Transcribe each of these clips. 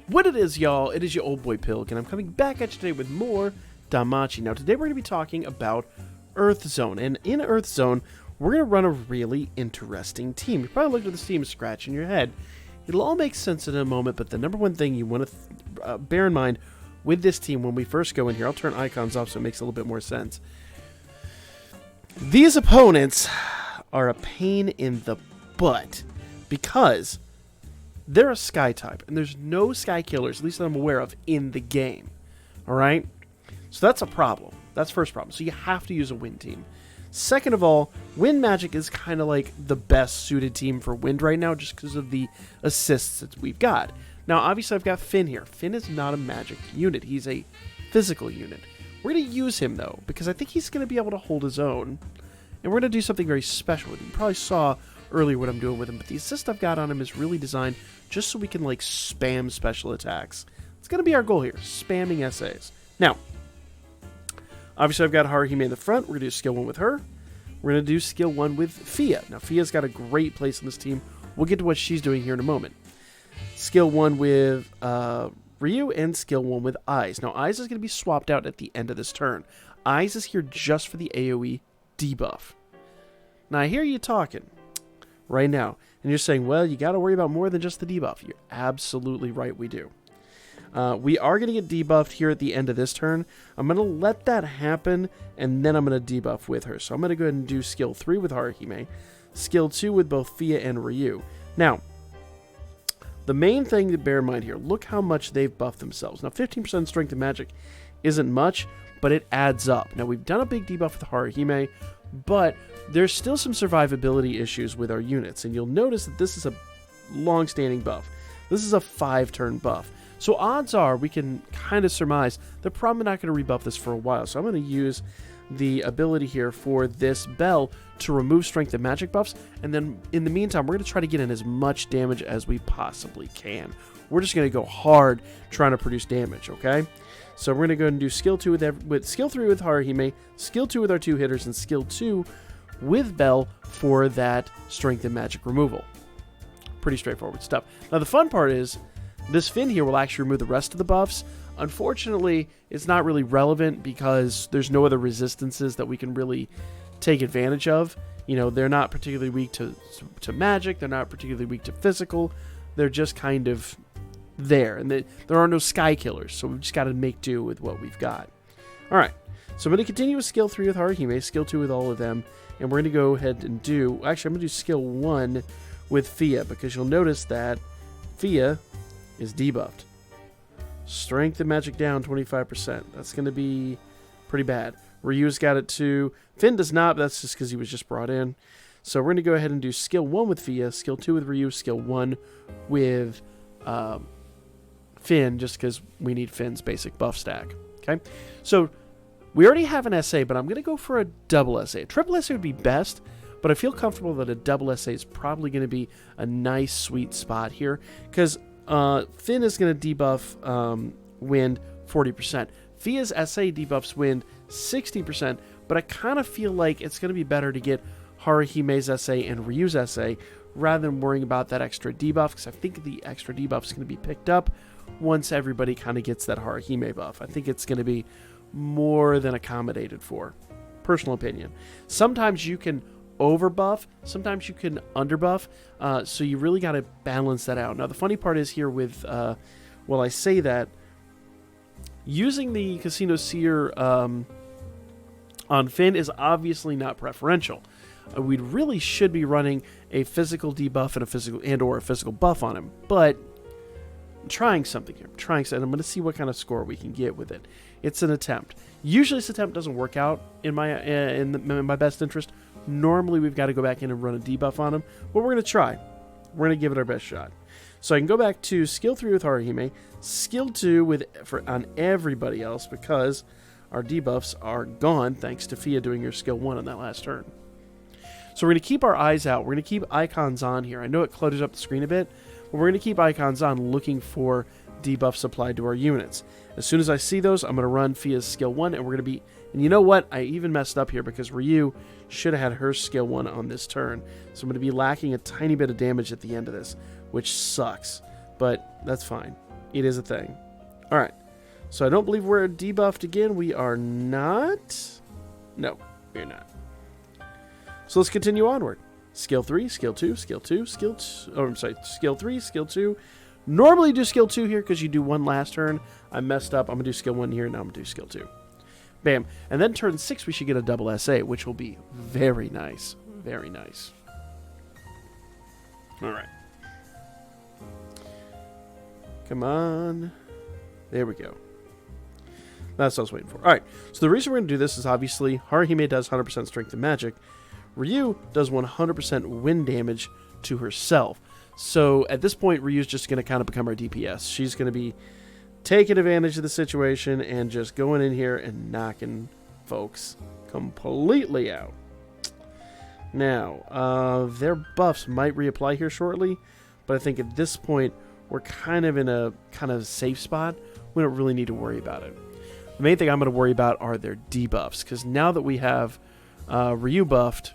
What it is, y'all, it is your old boy Pilk, and I'm coming back at you today with more Danmachi. Now, today we're going to be talking about Earth Zone, and in Earth Zone, we're going to run a really interesting team. You probably looked at this team scratching your head. It'll all make sense in a moment, but the number one thing you want to bear in mind with this team when we first go in here, I'll turn icons off so it makes a little bit more sense. These opponents are a pain in the butt because they're a sky type, and there's no sky killers, at least that I'm aware of, in the game. Alright? So that's a problem. That's first problem. So you have to use a wind team. Second of all, wind magic is kind of like the best suited team for wind right now just because of the assists that we've got. Now, obviously, I've got Finn here. Finn is not a magic unit. He's a physical unit. We're going to use him, though, because I think he's going to be able to hold his own. And we're going to do something very special with him. You probably saw earlier what I'm doing with him, but the assist I've got on him is really designed just so we can, like, spam special attacks. It's going to be our goal here, spamming SAs. Now, obviously I've got Haruhime in the front. We're going to do skill 1 with her. We're going to do skill 1 with Fia. Now, Fia's got a great place in this team. We'll get to what she's doing here in a moment. Skill 1 with Ryu and skill 1 with Eyes. Now, Eyes is going to be swapped out at the end of this turn. Eyes is here just for the AoE debuff. Now, I hear you talking right now, and you're saying, well, you got to worry about more than just the debuff. You're absolutely right, we do. We are going to get debuffed here at the end of this turn. I'm going to let that happen, and then I'm going to debuff with her. So I'm going to go ahead and do skill 3 with Haruhime, skill 2 with both Fia and Ryu. Now, the main thing to bear in mind here, look how much they've buffed themselves. Now, 15% strength and magic isn't much, but it adds up. Now, we've done a big debuff with Haruhime, but there's still some survivability issues with our units, and you'll notice that this is a long-standing buff. This is a 5-turn buff. So odds are we can kind of surmise they're probably not going to rebuff this for a while. So I'm going to use the ability here for this bell to remove strength and magic buffs, and then in the meantime we're going to try to get in as much damage as we possibly can. We're just going to go hard trying to produce damage, okay? So we're going to go and do skill 2 with skill 3 with Haruhime, skill 2 with our 2 hitters, and skill 2 with Bell for that strength and magic removal. Pretty straightforward stuff. Now the fun part is this Finn here will actually remove the rest of the buffs. Unfortunately, it's not really relevant because there's no other resistances that we can really take advantage of. You know, they're not particularly weak to magic. They're not particularly weak to physical. They're just kind of there. And there are no sky killers, so we've just got to make do with what we've got. All right, so I'm going to continue with skill 3 with Haruhime, skill 2 with all of them, and we're going to go ahead and do... Actually, I'm going to do skill 1 with Fia, because you'll notice that Fia is debuffed. Strength and magic down 25%. That's going to be pretty bad. Ryu's got it too. Finn does not, but that's just because he was just brought in. So we're going to go ahead and do skill 1 with Fia, skill 2 with Ryu, skill 1 with Finn, just because we need Finn's basic buff stack. Okay, so we already have an SA, but I'm going to go for a double SA. A triple SA would be best, but I feel comfortable that a double SA is probably going to be a nice, sweet spot here, because Finn is going to debuff wind 40%. Fia's SA debuffs wind 60%, but I kind of feel like it's going to be better to get Haruhime's SA and Ryu's SA rather than worrying about that extra debuff, because I think the extra debuff is going to be picked up once everybody kind of gets that Haruhime buff. I think it's going to be more than accommodated for. Personal opinion. Sometimes you can overbuff, sometimes you can underbuff, so you really got to balance that out. Now the funny part is here with well, I say that using the Casino Seer on Finn is obviously not preferential. We really should be running a physical debuff and a physical buff on him, but I'm trying something here. I'm going to see what kind of score we can get with it. It's an attempt. Usually this attempt doesn't work out in my best interest. Normally we've got to go back in and run a debuff on him, but we're going to try. We're going to give it our best shot. So I can go back to skill 3 with Haruhime, skill 2 on everybody else, because our debuffs are gone thanks to Fia doing her skill 1 on that last turn. So we're going to keep our eyes out. We're going to keep icons on here. I know it clutters up the screen a bit, but we're going to keep icons on looking for debuffs applied to our units. As soon as I see those, I'm going to run Fia's skill 1, and we're going to be... And you know what? I even messed up here because Ryu should have had her skill 1 on this turn. So I'm going to be lacking a tiny bit of damage at the end of this, which sucks. But that's fine. It is a thing. All right. So I don't believe we're debuffed again. We are not. No, we're not. So let's continue onward. Skill 3, skill 2, skill 2, skill 2. Oh, I'm sorry. Skill 3, skill 2. Normally do skill 2 here because you do one last turn. I messed up. I'm going to do skill 1 here. Now I'm going to do skill 2. Bam. And then turn 6, we should get a double SA, which will be very nice. Very nice. All right. Come on. There we go. That's what I was waiting for. All right. So the reason we're going to do this is obviously Haruhime does 100% strength and magic. Ryu does 100% wind damage to herself. So at this point, Ryu's just going to kind of become our DPS. She's going to be taking advantage of the situation and just going in here and knocking folks completely out. Now, their buffs might reapply here shortly, but I think at this point, we're kind of in a kind of safe spot. We don't really need to worry about it. The main thing I'm going to worry about are their debuffs, because now that we have Ryu buffed,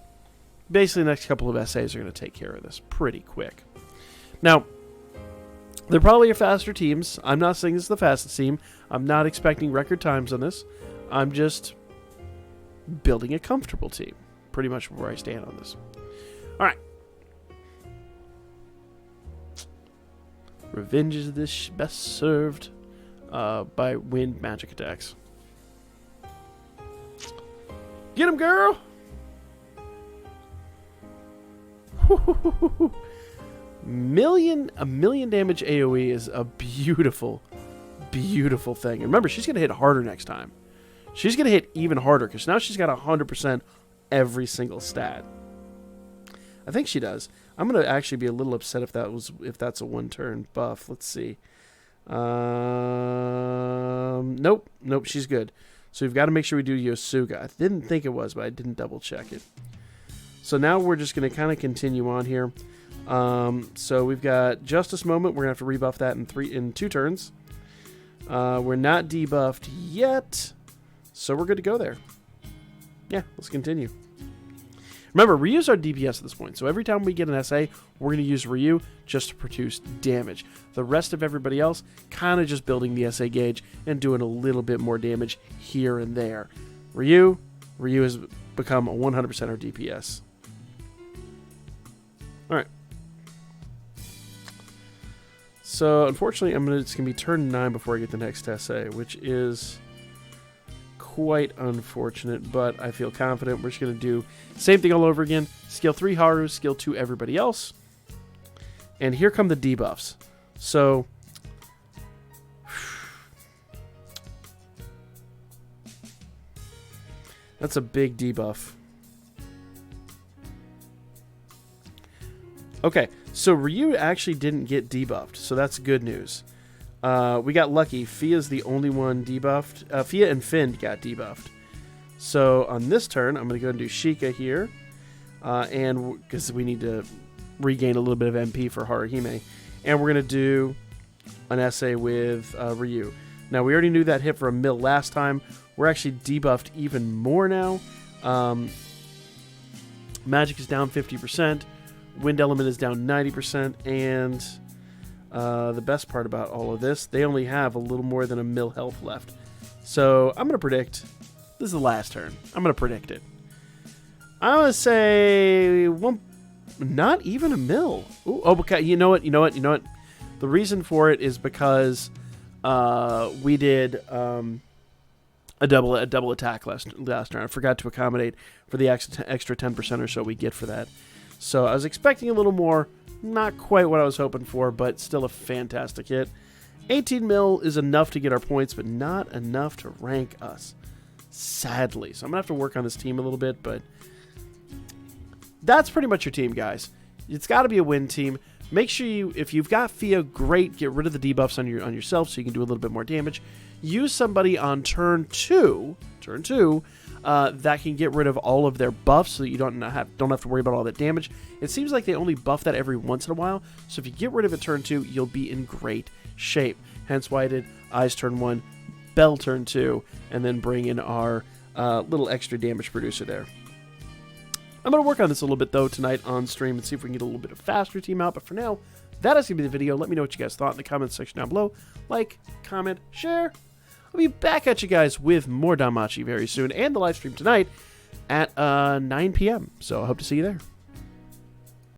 basically the next couple of SAs are going to take care of this pretty quick. Now, they're probably faster teams. I'm not saying this is the fastest team. I'm not expecting record times on this. I'm just building a comfortable team. Pretty much where I stand on this. All right. Revenge is this best served by wind magic attacks. Get him, girl! A million damage AoE is a beautiful, beautiful thing. And remember, she's going to hit harder next time. She's going to hit even harder because now she's got 100% every single stat. I think she does. I'm going to actually be a little upset if that's a one-turn buff. Let's see. Nope, she's good. So we've got to make sure we do Yosuga. I didn't think it was, but I didn't double check it. So now we're just going to kind of continue on here. So we've got Justice Moment. We're going to have to rebuff that in 2 turns. We're not debuffed yet, so we're good to go there. Yeah, let's continue. Remember, Ryu's our DPS at this point, so every time we get an SA, we're going to use Ryu just to produce damage. The rest of everybody else, kind of just building the SA gauge and doing a little bit more damage here and there. Ryu has become 100% our DPS. Alright. So, unfortunately, it's going to be turn 9 before I get the next SA, which is quite unfortunate, but I feel confident. We're just going to do same thing all over again. Skill 3 Haru, skill 2 everybody else. And here come the debuffs. So that's a big debuff. Okay, so Ryu actually didn't get debuffed, so that's good news. We got lucky. Fia's the only one debuffed. Fia and Finn got debuffed. So on this turn, I'm going to go and do Sheikah here. And because we need to regain a little bit of MP for Haruhime. And we're going to do an SA with Ryu. Now, we already knew that hit for a mill last time. We're actually debuffed even more now. Magic is down 50%. Wind element is down 90%. And the best part about all of this, they only have a little more than a mill health left. So I'm going to predict, this is the last turn. I'm going to predict it. I'm going to say, not even a mill. Ooh, oh, okay, you know what? The reason for it is because we did a double attack last turn. I forgot to accommodate for the extra 10% or so we get for that. So I was expecting a little more. Not quite what I was hoping for, but still a fantastic hit. 18 mil is enough to get our points, but not enough to rank us, sadly. So I'm going to have to work on this team a little bit, but that's pretty much your team, guys. It's got to be a win team. Make sure if you've got Fia, great, get rid of the debuffs on yourself so you can do a little bit more damage. Use somebody on turn 2, that can get rid of all of their buffs so that you don't have to worry about all that damage. It seems like they only buff that every once in a while, so if you get rid of it turn 2, you'll be in great shape. Hence why I did Eyes turn 1, Bell turn 2, and then bring in our little extra damage producer there. I'm going to work on this a little bit, though, tonight on stream and see if we can get a little bit of faster team out, but for now, that is going to be the video. Let me know what you guys thought in the comments section down below. Like, comment, share. I'll be back at you guys with more Danmachi very soon, and the live stream tonight at 9 p.m. So I hope to see you there.